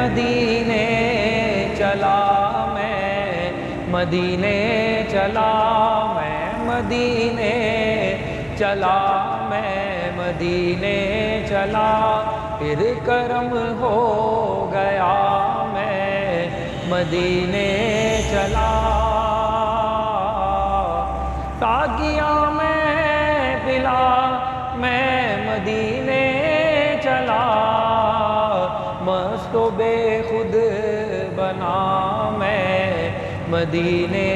مدینے چلا، میں مدینے چلا، میں مدینے چلا، میں مدینے چلا، پھر کرم ہو گیا، میں مدینے چلا۔ ساقیاں میں پلا، میں مدینے چلا، مست و بے خود بنا، میں مدینے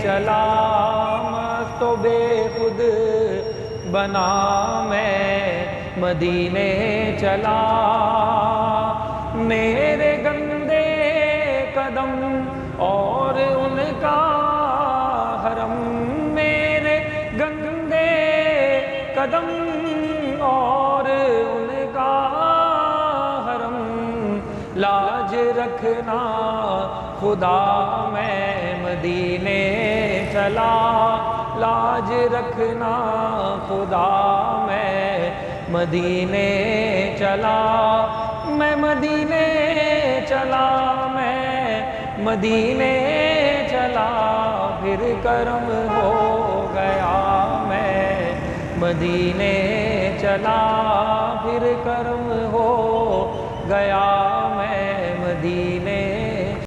چلا، مست و بے خود بنا، میں مدینے چلا۔ میرے گندے قدم اور ان کا حرم، میرے گندے قدم اور ان کا حرم، لاج رکھنا خدا، میں مدینے چلا، لاج رکھنا خدا، میں مدینے چلا، میں مدینے چلا، میں مدینے چلا، پھر کرم ہو گیا، میں مدینے چلا، پھر کرم ہو گیا، میں